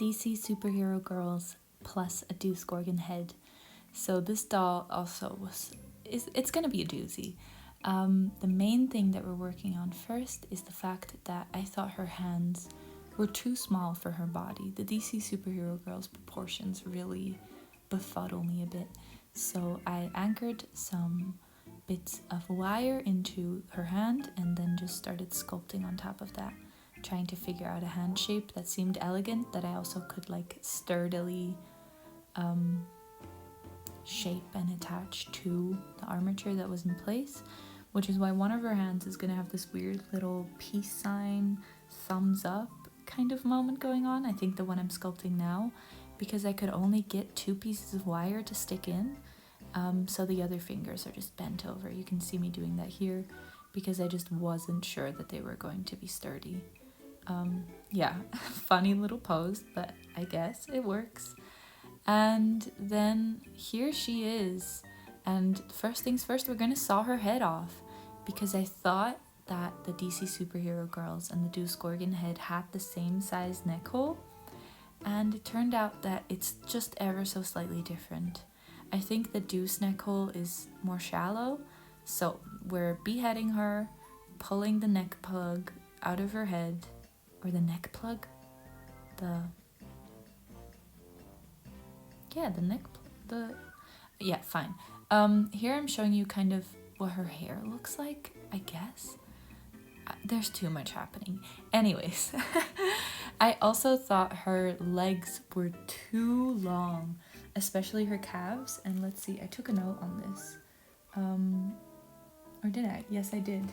DC superhero girls plus a Deuce Gorgon head. So this doll also it's gonna be a doozy. The main thing that we're working on first is the fact that I thought her hands were too small for her body. The DC superhero girl's proportions really befuddle me a bit. So I anchored some bits of wire into her hand and then just started sculpting on top of that, trying to figure out a hand shape that seemed elegant, that I also could like sturdily shape and attach to the armature that was in place, which is why one of her hands is going to have this weird little peace sign, thumbs up kind of moment going on. I think the one I'm sculpting now, because I could only get 2 pieces of wire to stick in, so the other fingers are just bent over. You can see me doing that here because I just wasn't sure that they were going to be sturdy. Yeah, funny little pose, but I guess it works. And then here she is. And first things first, we're gonna saw her head off because I thought that the DC superhero girls and the Deuce Gorgon head had the same size neck hole. And it turned out that it's just ever so slightly different. I think the Deuce neck hole is more shallow. So we're beheading her, pulling the neck plug out of her head. Or the neck plug? Yeah, fine. Here I'm showing you kind of what her hair looks like, I guess. There's too much happening. Anyways, I also thought her legs were too long, especially her calves. And let's see, I took a note on this. Or did I? Yes, I did.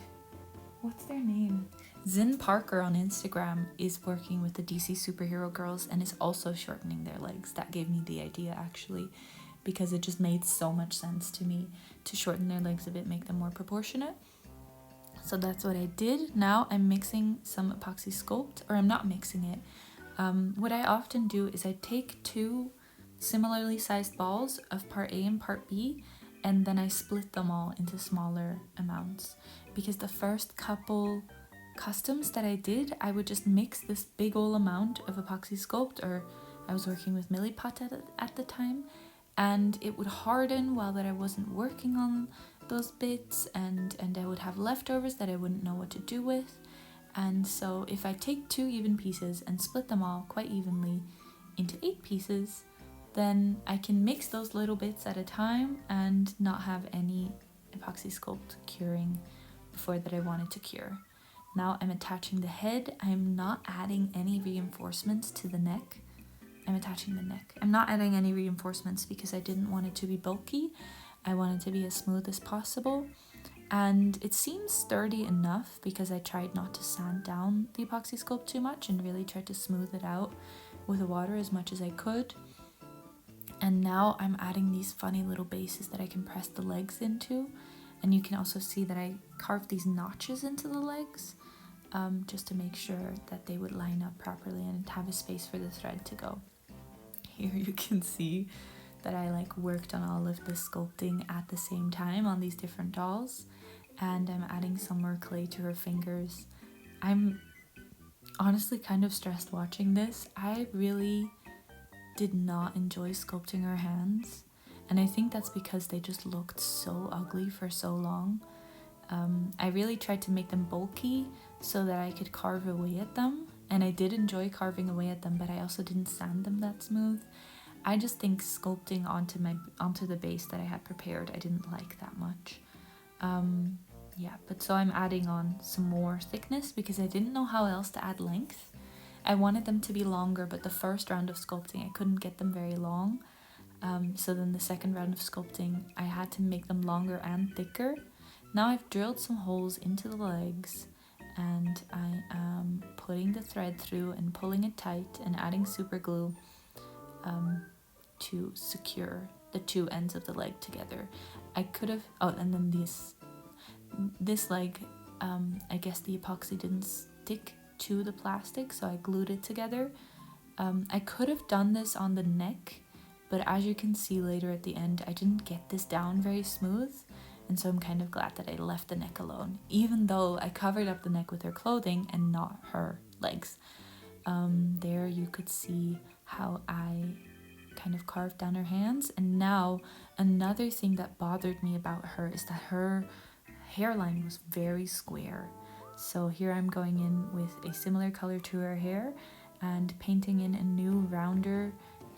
What's their name? Zin Parker on Instagram is working with the DC superhero girls and is also shortening their legs. That gave me the idea actually, because it just made so much sense to me to shorten their legs a bit, make them more proportionate. So that's what I did. Now I'm mixing some epoxy sculpt, or I'm not mixing it. What I often do is I take 2 similarly sized balls of part A and part B, and then I split them all into smaller amounts, because the first couple customs that I did, I would just mix this big ol' amount of epoxy sculpt, or I was working with Milliput at the time, and it would harden while that I wasn't working on those bits, and I would have leftovers that I wouldn't know what to do with. And so if I take 2 even pieces and split them all quite evenly into 8 pieces, then I can mix those little bits at a time and not have any epoxy sculpt curing before that I wanted to cure. Now I'm attaching the head. I'm not adding any reinforcements to the neck. I'm attaching the neck. I'm not adding any reinforcements because I didn't want it to be bulky. I want it to be as smooth as possible. And it seems sturdy enough because I tried not to sand down the epoxy sculpt too much and really tried to smooth it out with the water as much as I could. And now I'm adding these funny little bases that I can press the legs into. And you can also see that I carved these notches into the legs, just to make sure that they would line up properly and have a space for the thread to go. Here you can see that I like worked on all of the sculpting at the same time on these different dolls, and I'm adding some more clay to her fingers. I'm honestly kind of stressed watching this. I really did not enjoy sculpting her hands, and I think that's because they just looked so ugly for so long. I really tried to make them bulky so that I could carve away at them, and I did enjoy carving away at them, but I also didn't sand them that smooth. I just think sculpting onto the base that I had prepared, I didn't like that much. Yeah, but so I'm adding on some more thickness because I didn't know how else to add length. I wanted them to be longer, but the first round of sculpting I couldn't get them very long. So then the second round of sculpting I had to make them longer and thicker. Now I've drilled some holes into the legs, and I am putting the thread through and pulling it tight and adding super glue to secure the 2 ends of the leg together. I could have, and then this leg, I guess the epoxy didn't stick to the plastic, so I glued it together. I could have done this on the neck, but as you can see later at the end, I didn't get this down very smooth, and so I'm kind of glad that I left the neck alone, even though I covered up the neck with her clothing and not her legs. There you could see how I kind of carved down her hands. And now another thing that bothered me about her is that her hairline was very square. So here I'm going in with a similar color to her hair and painting in a new rounder,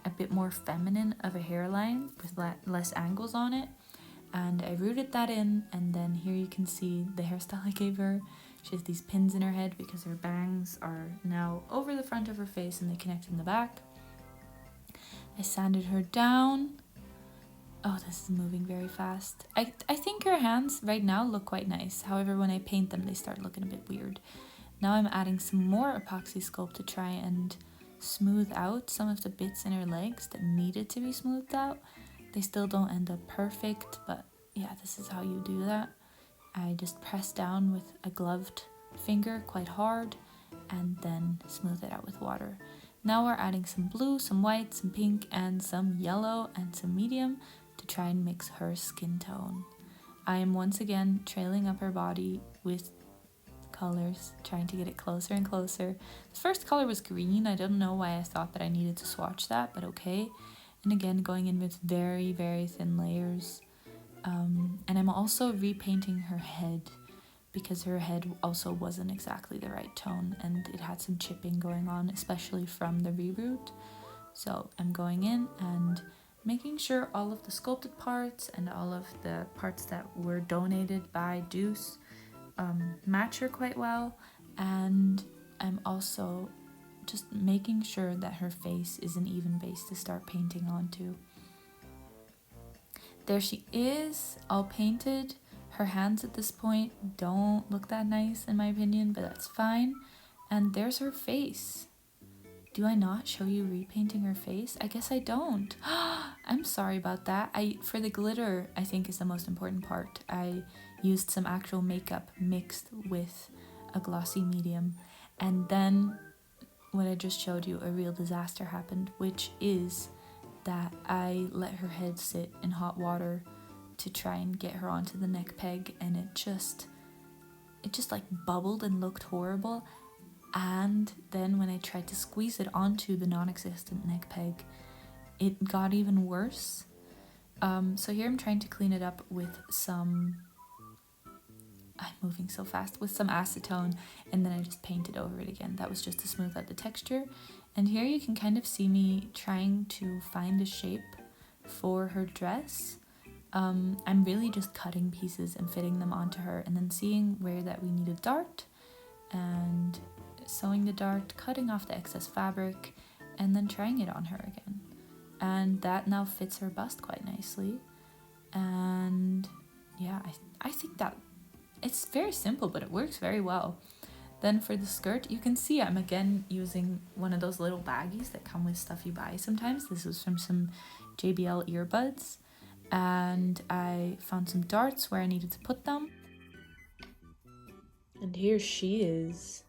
a bit more feminine of a hairline with less angles on it. And I rooted that in, and then here you can see the hairstyle I gave her. She has these pins in her head because her bangs are now over the front of her face and they connect in the back. I sanded her down. Oh, this is moving very fast. I think her hands right now look quite nice. However, when I paint them, they start looking a bit weird. Now I'm adding some more epoxy sculpt to try and smooth out some of the bits in her legs that needed to be smoothed out. They still don't end up perfect, but yeah, this is how you do that. I just press down with a gloved finger quite hard and then smooth it out with water. Now we're adding some blue, some white, some pink, and some yellow and some medium to try and mix her skin tone. I am once again trailing up her body with colors, trying to get it closer and closer. The first color was green. I don't know why I thought that I needed to swatch that, but okay. And again, going in with very, very thin layers. And I'm also repainting her head because her head also wasn't exactly the right tone and it had some chipping going on, especially from the reroot. So I'm going in and making sure all of the sculpted parts and all of the parts that were donated by Deuce match her quite well. And I'm also just making sure that her face is an even base to start painting onto. There she is, all painted. Her hands at this point don't look that nice in my opinion, but that's fine. And there's her face. Do I not show you repainting her face? I guess I don't. I'm sorry about that. For the glitter, I think is the most important part. I used some actual makeup mixed with a glossy medium, and then what I just showed you, a real disaster happened, which is that I let her head sit in hot water to try and get her onto the neck peg, and it just like bubbled and looked horrible. And then when I tried to squeeze it onto the non-existent neck peg, it got even worse. So here I'm trying to clean it up with some, I'm moving so fast, with some acetone, and then I just painted over it again. That was just to smooth out the texture. And here you can kind of see me trying to find a shape for her dress. I'm really just cutting pieces and fitting them onto her, and then seeing where that we need a dart and sewing the dart, cutting off the excess fabric, and then trying it on her again. And that now fits her bust quite nicely. And yeah, I think that it's very simple, but it works very well. Then for the skirt, you can see I'm again using one of those little baggies that come with stuff you buy sometimes. This was from some JBL earbuds. And I found some darts where I needed to put them. And here she is.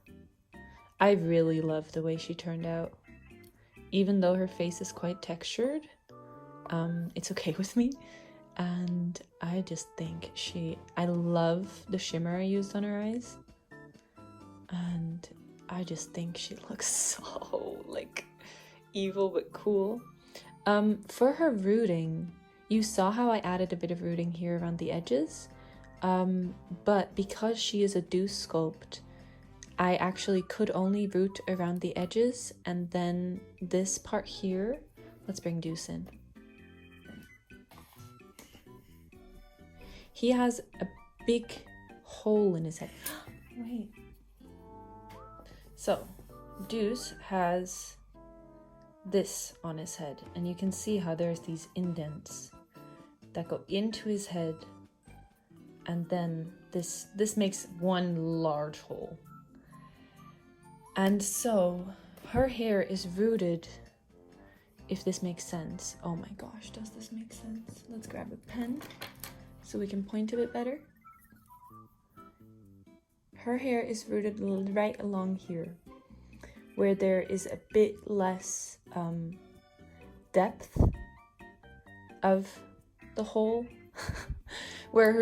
I really love the way she turned out. Even though her face is quite textured, it's okay with me. And I just think I love the shimmer I used on her eyes. And I just think she looks so like evil but cool. For her rooting, you saw how I added a bit of rooting here around the edges. But because she is a Deuce sculpt, I actually could only root around the edges, and then this part here, let's bring Deuce in. He has a big hole in his head. Wait. So, Deuce has this on his head, and you can see how there's these indents that go into his head, and then this makes one large hole. And so her hair is rooted, if this makes sense. Oh my gosh, does this make sense? Let's grab a pen so we can point a bit better. Her hair is rooted right along here, where there is a bit less depth of the hole, where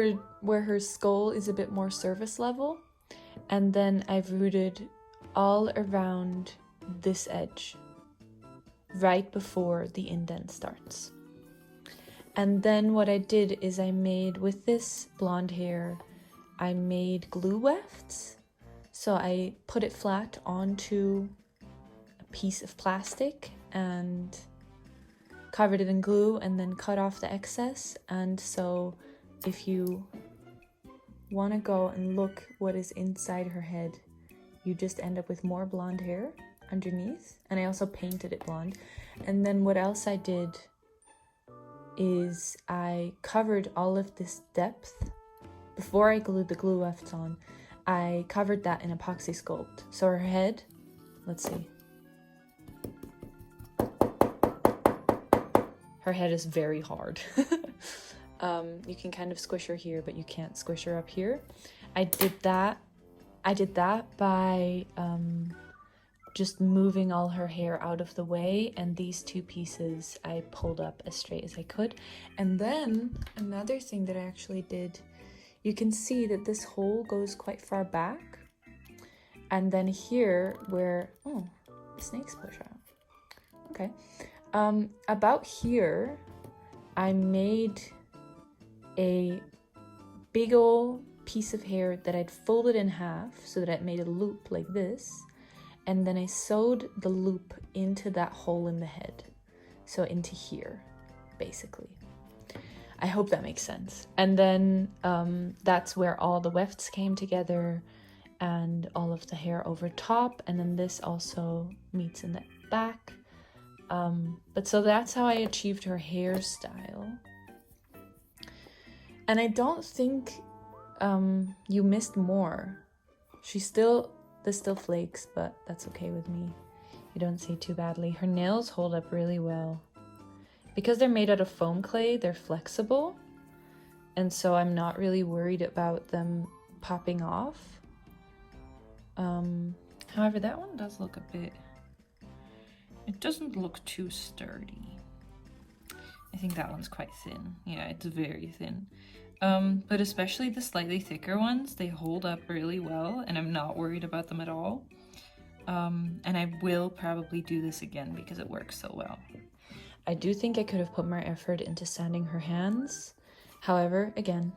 her skull is a bit more surface level. And then I've rooted all around this edge right before the indent starts. And then what I did is I made, with this blonde hair, I made glue wefts. So I put it flat onto a piece of plastic and covered it in glue and then cut off the excess. And so if you want to go and look what is inside her head, you just end up with more blonde hair underneath. And I also painted it blonde. And then what else I did is I covered all of this depth. Before I glued the glue wefts on, I covered that in epoxy sculpt. So her head, let's see. Her head is very hard. You can kind of squish her here, but you can't squish her up here. I did that by just moving all her hair out of the way, and these two pieces I pulled up as straight as I could. And then another thing that I actually did, you can see that this hole goes quite far back. And then here where, oh, the snakes push out. Okay. About here, I made a big old piece of hair that I'd folded in half so that it made a loop like this. And then I sewed the loop into that hole in the head. So into here, basically. I hope that makes sense. And then that's where all the wefts came together and all of the hair over top. And then this also meets in the back. But so that's how I achieved her hairstyle. And I don't think you missed more. There's still flakes, but that's okay with me. You don't see too badly. Her nails hold up really well. Because they're made out of foam clay, they're flexible. And so I'm not really worried about them popping off. However, that one does look a bit... It doesn't look too sturdy. I think that one's quite thin. Yeah, it's very thin. But especially the slightly thicker ones, they hold up really well, and I'm not worried about them at all. And I will probably do this again because it works so well. I do think I could have put more effort into sanding her hands. However, again,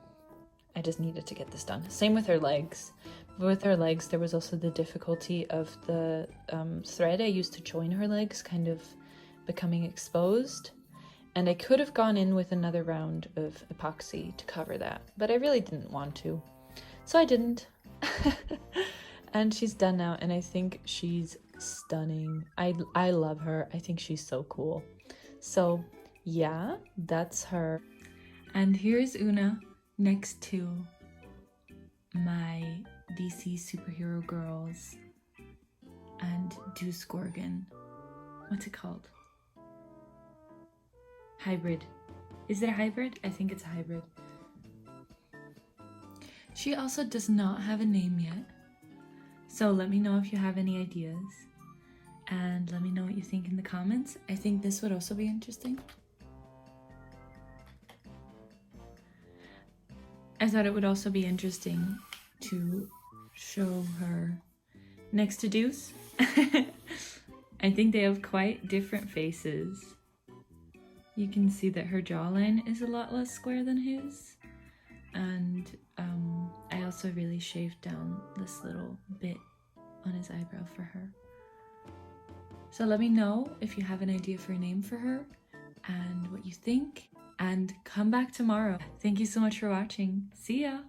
I just needed to get this done. Same with her legs. With her legs, there was also the difficulty of the thread I used to join her legs kind of becoming exposed. And I could have gone in with another round of epoxy to cover that, but I really didn't want to. So I didn't. And she's done now, and I think she's stunning. I love her. I think she's so cool. So yeah, that's her. And here's Una next to my DC superhero girls and Deuce Gorgon. What's it called? Hybrid. Is it a hybrid? I think it's a hybrid. She also does not have a name yet. So let me know if you have any ideas. And let me know what you think in the comments. I think this would also be interesting. I thought it would also be interesting to show her next to Deuce. I think they have quite different faces. You can see that her jawline is a lot less square than his. And I also really shaved down this little bit on his eyebrow for her. So let me know if you have an idea for a name for her and what you think. And come back tomorrow. Thank you so much for watching. See ya!